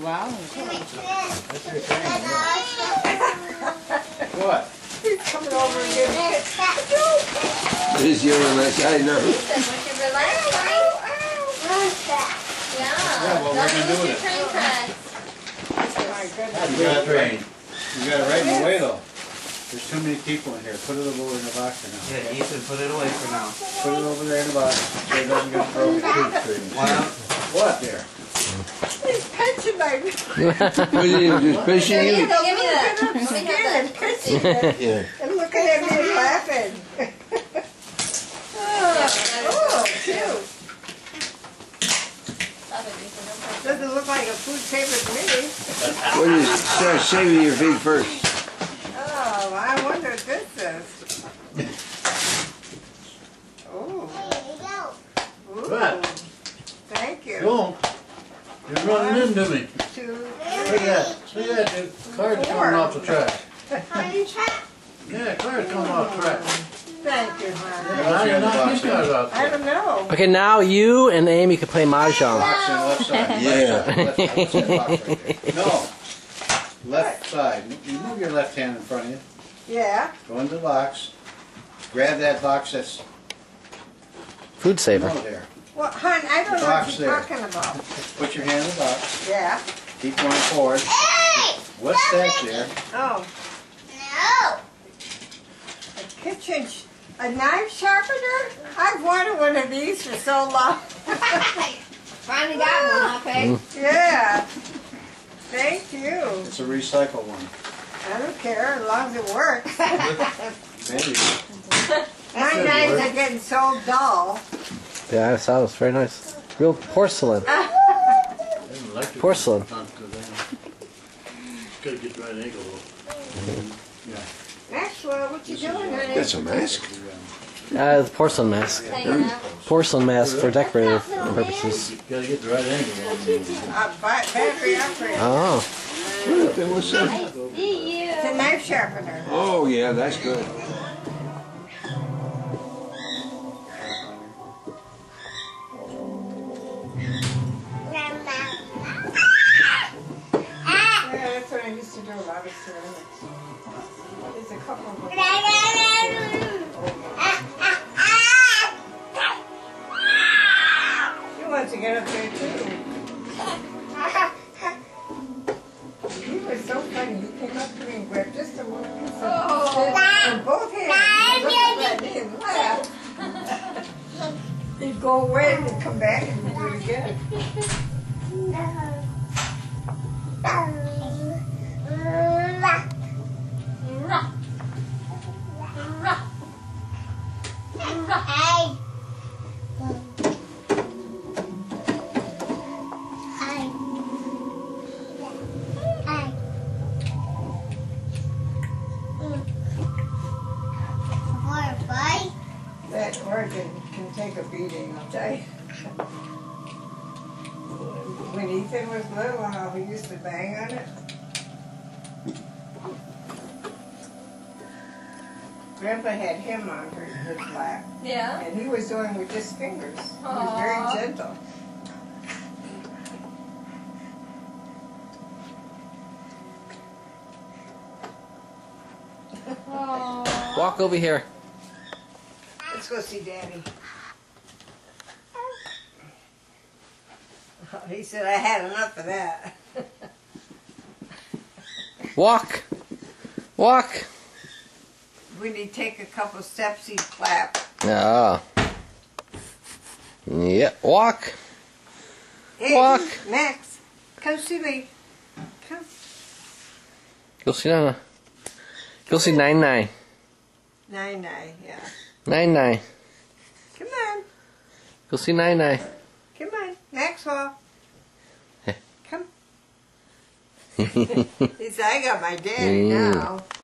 Wow. That's your thing. What? He's coming over and getting it. This is your relax, I know. He said, "Want you relax, Yeah. Yeah, what we're gonna do with it? Train tracks. My goodness. You got it right. You got it right in the way though. There's too many people in here. Put it over in the box for now. Yeah, Ethan, put it away for now. Put it over there in the box so it doesn't get broken. What there? He's pinching my What is he, just fishing Give me you? that. Let me have skin that. and pinching it. Yeah. And looking at me and laughing. Oh, cute. Stop it, Ethan. Don't touch it. Doesn't look like a food saver to me. What is, start saving your feet first. Oh, I wonder what this is. Oh. Ooh. What? Thank you. Don't. You're running into me. 2, Look at that. Look at that. The car's coming off the track. Yeah, car's coming off the track. Thank you, honey. Now you're knocking these cars off. I don't know. Okay, now you and Amy can play mahjong. Box in left side. Yeah. Left side. Box right there. No. Left side. You move your left hand in front of you. Yeah. Go into the box. Grab that box that's Food saver. over there. Well, hon, I don't know what Box you're there. talking about. Put your hand in the box. Yeah. Keep going forward. What's that there? Oh. A kitchen, a knife sharpener? I've wanted one of these for so long. Finally got one, okay? Yeah. Thank you. It's a recycle one. I don't care as long as it works. Maybe. My knives are getting so dull. Yeah, that sounds very nice. Real porcelain. Porcelain. Gotta get the right angle. Yeah. Maxwell, what you doing, honey? That's a mask. It's porcelain mask. Hanging out. Porcelain mask for decorative purposes. Gotta get the right angle. Battery operated. Oh. What's that? See you. It's a knife sharpener. Oh, yeah, that's good. Yeah, that's what I used to do, a lot of ceramics. There's a couple of them. He wants to get up there too. He was so funny. He came up to me and grabbed just a little piece of it in both hands. He looked at me and laughed. He'd go away and come back and do it again. That organ can take a beating, I'll tell you. When Ethan was little, how he used to bang on it. Grandpa had him on his lap, Yeah. and he was doing with just fingers. He was very Aw. gentle. Aww. Walk over here. Let's go see Daddy. He said, I had enough of that. Walk. Walk. When he take a couple steps, he'd clap. Ah. Yeah. Walk. Hey, Walk. Max, come see me. Come. Go see Nana. Go see 99. 99, yeah. 99. Come on. Go see 99. Come on. Maxwell. Come. He said, I got my daddy now.